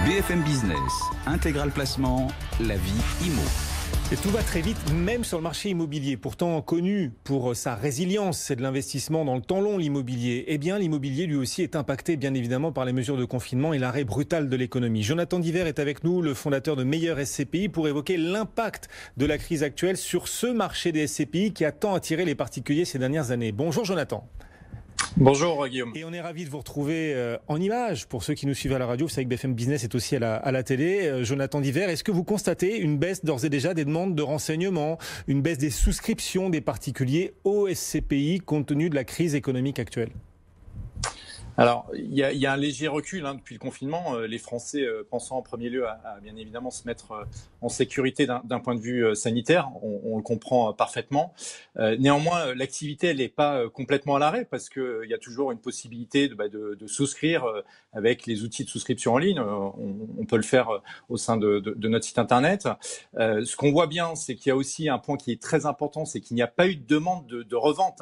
BFM Business, Intégral Placement, la vie IMO. Et tout va très vite, même sur le marché immobilier. Pourtant connu pour sa résilience, c'est de l'investissement dans le temps long, l'immobilier. Eh bien, l'immobilier, lui aussi, est impacté, bien évidemment, par les mesures de confinement et l'arrêt brutal de l'économie. Jonathan Diver est avec nous, le fondateur de Meilleur SCPI, pour évoquer l'impact de la crise actuelle sur ce marché des SCPI qui a tant attiré les particuliers ces dernières années. Bonjour Jonathan. Bonjour Guillaume. Et on est ravis de vous retrouver en images. Pour ceux qui nous suivent à la radio, vous savez que BFM Business est aussi à la télé. Jonathan Diver, est-ce que vous constatez une baisse d'ores et déjà des demandes de renseignements, une baisse des souscriptions des particuliers au SCPI compte tenu de la crise économique actuelle ? Alors, il y a un léger recul depuis le confinement. Les Français pensant en premier lieu à bien évidemment se mettre en sécurité d'un point de vue sanitaire, on le comprend parfaitement. Néanmoins, l'activité elle n'est pas complètement à l'arrêt parce qu'il y a toujours une possibilité de souscrire avec les outils de souscription en ligne. On peut le faire au sein de notre site internet. Ce qu'on voit bien, c'est qu'il y a aussi un point qui est très important, c'est qu'il n'y a pas eu de demande de revente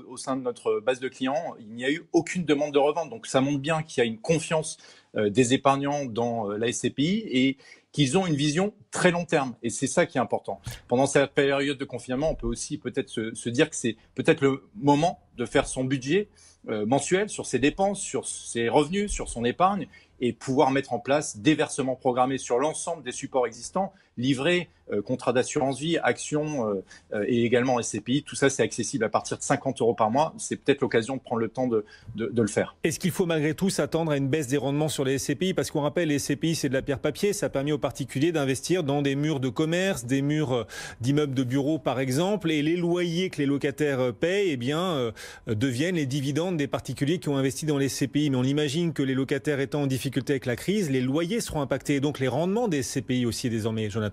au sein de notre base de clients. Il n'y a eu aucune demande de revente. Donc ça montre bien qu'il y a une confiance des épargnants dans la SCPI et qu'ils ont une vision très long terme. Et c'est ça qui est important. Pendant cette période de confinement, on peut aussi peut-être se dire que c'est peut-être le moment de faire son budget mensuel sur ses dépenses, sur ses revenus, sur son épargne et pouvoir mettre en place des versements programmés sur l'ensemble des supports existants, livrets, contrats d'assurance vie, actions et également SCPI. Tout ça, c'est accessible à partir de 50 € par mois. C'est peut-être l'occasion de prendre le temps de le faire. Est-ce qu'il faut malgré tout s'attendre à une baisse des rendements sur les SCPI ? Parce qu'on rappelle, les SCPI, c'est de la pierre papier. Ça a permis aux particuliers d'investir dans des murs de commerce, des murs d'immeubles de bureaux, par exemple. Et les loyers que les locataires payent, deviennent les dividendes des particuliers qui ont investi dans les SCPI. Mais on imagine que les locataires étant en difficulté avec la crise, les loyers seront impactés. Et donc les rendements des SCPI aussi désormais, Jonathan.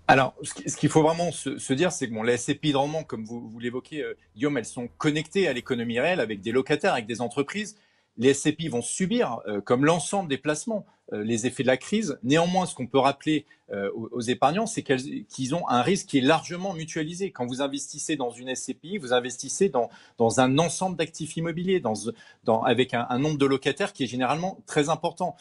Alors, ce qu'il faut vraiment se dire, c'est que les SCPI de rendement, comme vous l'évoquez, Guillaume, elles sont connectées à l'économie réelle avec des locataires, avec des entreprises. Les SCPI vont subir, comme l'ensemble des placements, les effets de la crise. Néanmoins, ce qu'on peut rappeler aux épargnants, c'est qu'ils ont un risque qui est largement mutualisé. Quand vous investissez dans une SCPI, vous investissez dans un ensemble d'actifs immobiliers, avec un nombre de locataires qui est généralement très important.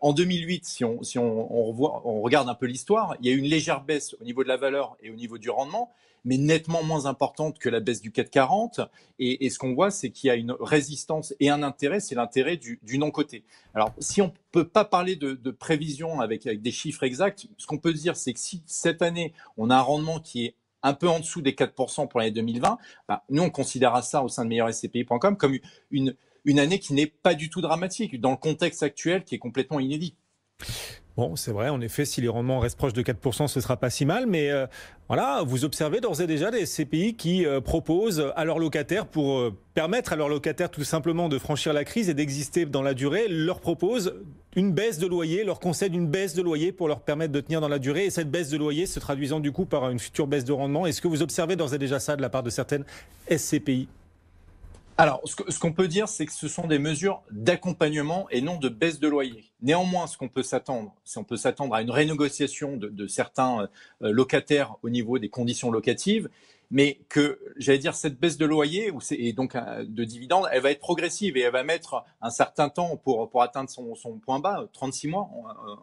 En 2008, si on regarde un peu l'histoire, il y a eu une légère baisse au niveau de la valeur et au niveau du rendement, mais nettement moins importante que la baisse du CAC 40. Et ce qu'on voit, c'est qu'il y a une résistance et un intérêt, c'est l'intérêt du non-coté. Alors, si on ne peut pas parler de prévision avec des chiffres exacts, ce qu'on peut dire, c'est que si cette année, on a un rendement qui est un peu en dessous des 4% pour l'année 2020, nous, on considérera ça au sein de meilleurscpi.com comme une année qui n'est pas du tout dramatique, dans le contexte actuel qui est complètement inédit. Bon, c'est vrai, en effet, si les rendements restent proches de 4%, ce ne sera pas si mal. Mais vous observez d'ores et déjà des SCPI qui proposent à leurs locataires, pour permettre à leurs locataires tout simplement de franchir la crise et d'exister dans la durée, leur proposent une baisse de loyer, leur concèdent une baisse de loyer pour leur permettre de tenir dans la durée. Et cette baisse de loyer se traduisant du coup par une future baisse de rendement. Est-ce que vous observez d'ores et déjà ça de la part de certaines SCPI ? Alors, ce qu'on peut dire, c'est que ce sont des mesures d'accompagnement et non de baisse de loyer. Néanmoins, ce qu'on peut s'attendre, c'est on peut s'attendre à une renégociation de certains locataires au niveau des conditions locatives, mais que, j'allais dire, cette baisse de loyer et donc de dividendes, elle va être progressive et elle va mettre un certain temps pour atteindre son point bas, 36 mois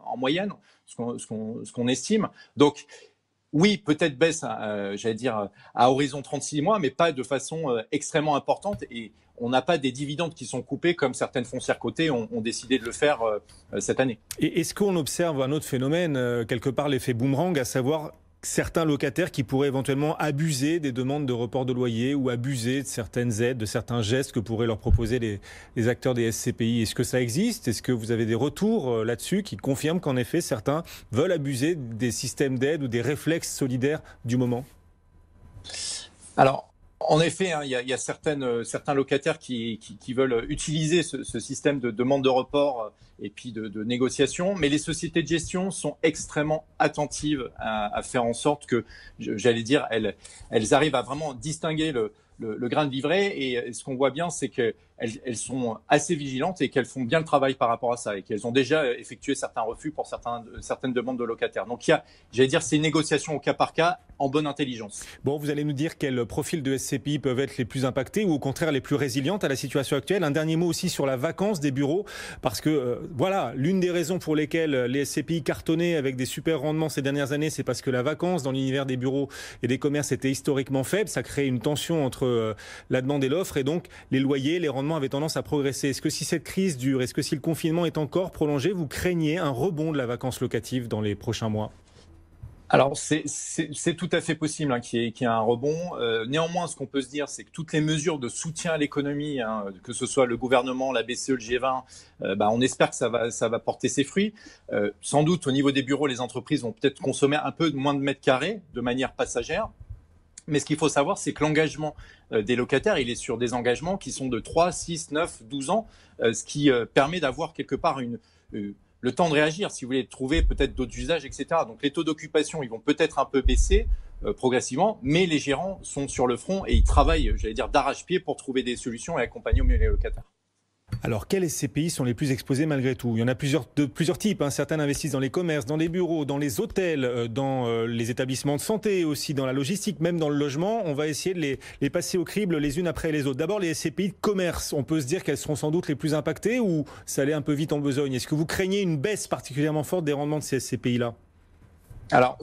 en moyenne, ce qu'on estime. Donc, oui, peut-être baisse, j'allais dire, à horizon 36 mois, mais pas de façon extrêmement importante. Et on n'a pas des dividendes qui sont coupés comme certaines foncières cotées ont décidé de le faire cette année. Et est-ce qu'on observe un autre phénomène, quelque part l'effet boomerang, à savoir certains locataires qui pourraient éventuellement abuser des demandes de report de loyer ou abuser de certaines aides, de certains gestes que pourraient leur proposer les acteurs des SCPI. Est-ce que ça existe ? Est-ce que vous avez des retours là-dessus qui confirment qu'en effet certains veulent abuser des systèmes d'aide ou des réflexes solidaires du moment ? Alors, en effet, il y a certains locataires qui veulent utiliser ce système de demande de report et puis de négociation, mais les sociétés de gestion sont extrêmement attentives à faire en sorte que, j'allais dire, elles arrivent à vraiment distinguer le grain de livret. Et ce qu'on voit bien, c'est qu'elles elles sont assez vigilantes et qu'elles font bien le travail par rapport à ça et qu'elles ont déjà effectué certains refus pour certaines demandes de locataires. Donc j'allais dire, c'est une négociation au cas par cas en bonne intelligence. Bon, vous allez nous dire quels profils de SCPI peuvent être les plus impactés ou au contraire les plus résilientes à la situation actuelle. Un dernier mot aussi sur la vacance des bureaux, parce que voilà, l'une des raisons pour lesquelles les SCPI cartonnaient avec des super rendements ces dernières années, c'est parce que la vacance dans l'univers des bureaux et des commerces était historiquement faible. Ça crée une tension entre la demande et l'offre et donc les loyers, les rendements avaient tendance à progresser. Est-ce que si cette crise dure, est-ce que si le confinement est encore prolongé, vous craignez un rebond de la vacance locative dans les prochains mois ? Alors, c'est tout à fait possible qu'il y ait un rebond. Néanmoins, ce qu'on peut se dire, c'est que toutes les mesures de soutien à l'économie, que ce soit le gouvernement, la BCE, le G20, on espère que ça va porter ses fruits. Sans doute, au niveau des bureaux, les entreprises vont peut-être consommer un peu moins de mètres carrés de manière passagère. Mais ce qu'il faut savoir, c'est que l'engagement des locataires, il est sur des engagements qui sont de 3, 6, 9, 12 ans, ce qui permet d'avoir quelque part le temps de réagir, si vous voulez, de trouver peut-être d'autres usages, etc. Donc les taux d'occupation, ils vont peut-être un peu baisser progressivement, mais les gérants sont sur le front et ils travaillent, j'allais dire, d'arrache-pied pour trouver des solutions et accompagner au mieux les locataires. Alors, quels SCPI sont les plus exposés malgré tout ? Il y en a de plusieurs types. Certains investissent dans les commerces, dans les bureaux, dans les hôtels, dans les établissements de santé, aussi dans la logistique, même dans le logement. On va essayer de les passer au crible les unes après les autres. D'abord, les SCPI de commerce. On peut se dire qu'elles seront sans doute les plus impactées ou ça allait un peu vite en besogne ? Est-ce que vous craignez une baisse particulièrement forte des rendements de ces SCPI-là ? Alors,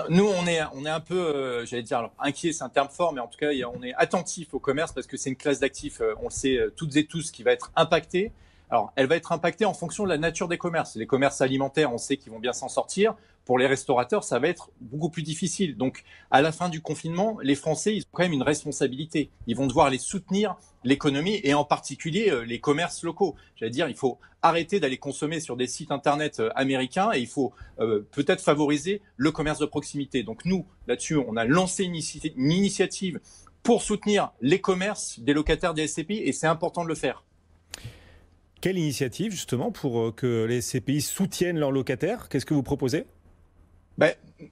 nous, on est un peu, j'allais dire, alors, inquiet, c'est un terme fort, mais en tout cas, on est attentif au commerce parce que c'est une classe d'actifs, on le sait toutes et tous, qui va être impactée. Alors, elle va être impactée en fonction de la nature des commerces. Les commerces alimentaires, on sait qu'ils vont bien s'en sortir. Pour les restaurateurs, ça va être beaucoup plus difficile. Donc, à la fin du confinement, les Français, ils ont quand même une responsabilité. Ils vont devoir les soutenir, l'économie, et en particulier les commerces locaux. J'allais dire, il faut arrêter d'aller consommer sur des sites internet américains et il faut peut-être favoriser le commerce de proximité. Donc nous, là-dessus, on a lancé une initiative pour soutenir les commerces des locataires des SCPI et c'est important de le faire. Quelle initiative justement pour que les SCPI soutiennent leurs locataires ? Qu'est-ce que vous proposez ?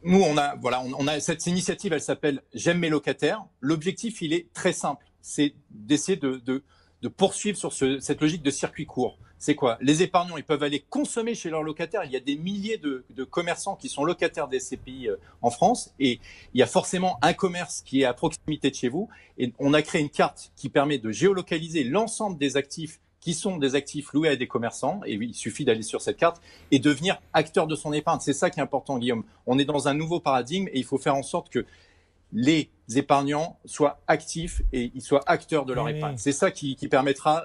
Nous, on a cette initiative, elle s'appelle « J'aime mes locataires ». L'objectif, il est très simple, c'est d'essayer de poursuivre sur cette logique de circuit court. C'est quoi ? Les épargnants, ils peuvent aller consommer chez leurs locataires. Il y a des milliers de commerçants qui sont locataires des SCPI en France et il y a forcément un commerce qui est à proximité de chez vous. Et on a créé une carte qui permet de géolocaliser l'ensemble des actifs qui sont des actifs loués à des commerçants, et oui, il suffit d'aller sur cette carte et devenir acteur de son épargne. C'est ça qui est important, Guillaume. On est dans un nouveau paradigme et il faut faire en sorte que les épargnants soient actifs et ils soient acteurs de leur épargne. C'est ça qui permettra,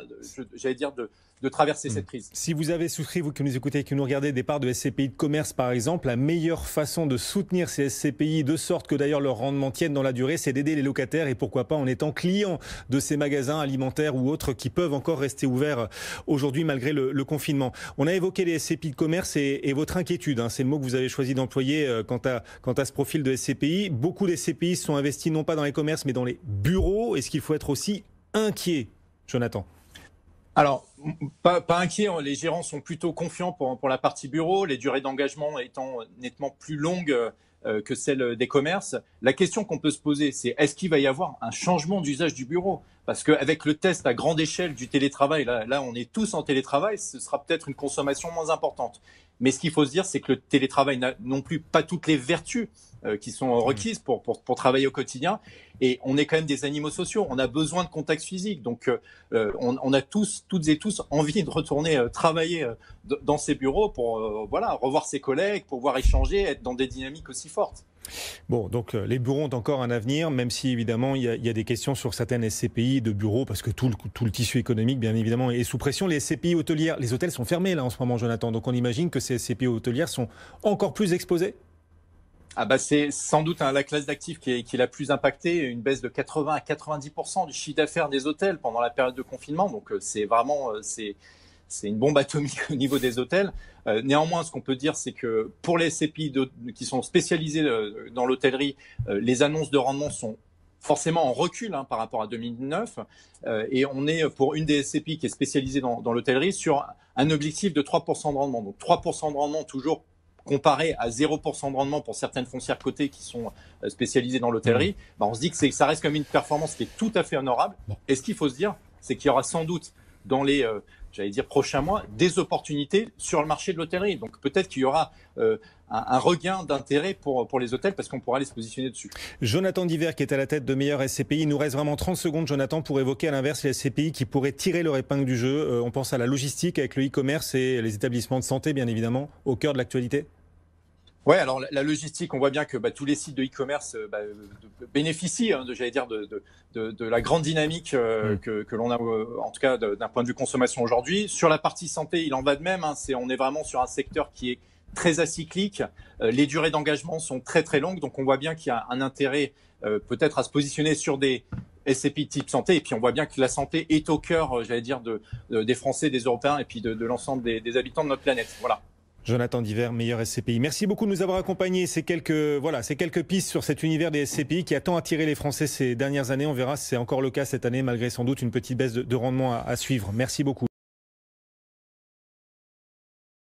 j'allais dire, de traverser cette crise. Si vous avez souscrit, vous qui nous écoutez, qui nous regardez, des parts de SCPI de commerce par exemple, la meilleure façon de soutenir ces SCPI, de sorte que d'ailleurs leur rendement tienne dans la durée, c'est d'aider les locataires et pourquoi pas en étant client de ces magasins alimentaires ou autres qui peuvent encore rester ouverts aujourd'hui malgré le confinement. On a évoqué les SCPI de commerce et votre inquiétude, c'est le mot que vous avez choisi d'employer quant à ce profil de SCPI. Beaucoup de SCPI sont investis non pas dans les commerces mais dans les bureaux. Est-ce qu'il faut être aussi inquiet, Jonathan ? Alors, pas inquiet, les gérants sont plutôt confiants pour la partie bureau, les durées d'engagement étant nettement plus longues que celles des commerces. La question qu'on peut se poser, c'est est-ce qu'il va y avoir un changement d'usage du bureau ? Parce qu'avec le test à grande échelle du télétravail, là on est tous en télétravail, ce sera peut-être une consommation moins importante. Mais ce qu'il faut se dire, c'est que le télétravail n'a non plus pas toutes les vertus qui sont requises pour travailler au quotidien. Et on est quand même des animaux sociaux. On a besoin de contact physique. Donc, on a toutes et tous envie de retourner travailler dans ces bureaux pour revoir ses collègues, pouvoir échanger, être dans des dynamiques aussi fortes. Bon, donc les bureaux ont encore un avenir, même si évidemment il y a des questions sur certaines SCPI de bureaux, parce que tout le tissu économique, bien évidemment, est sous pression. Les SCPI hôtelières, les hôtels sont fermés là en ce moment, Jonathan. Donc on imagine que ces SCPI hôtelières sont encore plus exposées. C'est sans doute la classe d'actifs qui est la plus impactée, une baisse de 80 à 90% du chiffre d'affaires des hôtels pendant la période de confinement. Donc c'est vraiment c'est une bombe atomique au niveau des hôtels. Néanmoins, ce qu'on peut dire, c'est que pour les SCPI qui sont spécialisés dans l'hôtellerie, les annonces de rendement sont forcément en recul par rapport à 2009. Et on est pour une des SCPI qui est spécialisée dans l'hôtellerie sur un objectif de 3% de rendement. Donc 3% de rendement toujours comparé à 0% de rendement pour certaines foncières cotées qui sont spécialisées dans l'hôtellerie, on se dit que ça reste comme une performance qui est tout à fait honorable. Et ce qu'il faut se dire, c'est qu'il y aura sans doute dans les prochains mois, des opportunités sur le marché de l'hôtellerie. Donc peut-être qu'il y aura un regain d'intérêt pour les hôtels parce qu'on pourra aller se positionner dessus. Jonathan Diver qui est à la tête de Meilleur SCPI. Il nous reste vraiment 30 secondes, Jonathan, pour évoquer à l'inverse les SCPI qui pourraient tirer leur épingle du jeu. On pense à la logistique avec le e-commerce et les établissements de santé, bien évidemment, au cœur de l'actualité. Ouais, alors la logistique, on voit bien que tous les sites de e-commerce bénéficient, de la grande dynamique que l'on a, en tout cas d'un point de vue consommation aujourd'hui. Sur la partie santé, il en va de même. On est vraiment sur un secteur qui est très acyclique. Les durées d'engagement sont très très longues, donc on voit bien qu'il y a un intérêt peut-être à se positionner sur des SCPI type santé. Et puis on voit bien que la santé est au cœur, des Français, des Européens et puis de l'ensemble des habitants de notre planète. Voilà. Jonathan Diver, Meilleur SCPI. Merci beaucoup de nous avoir accompagnés. Ces quelques pistes sur cet univers des SCPI qui a tant attiré les Français ces dernières années. On verra si c'est encore le cas cette année, malgré sans doute une petite baisse de rendement à suivre. Merci beaucoup.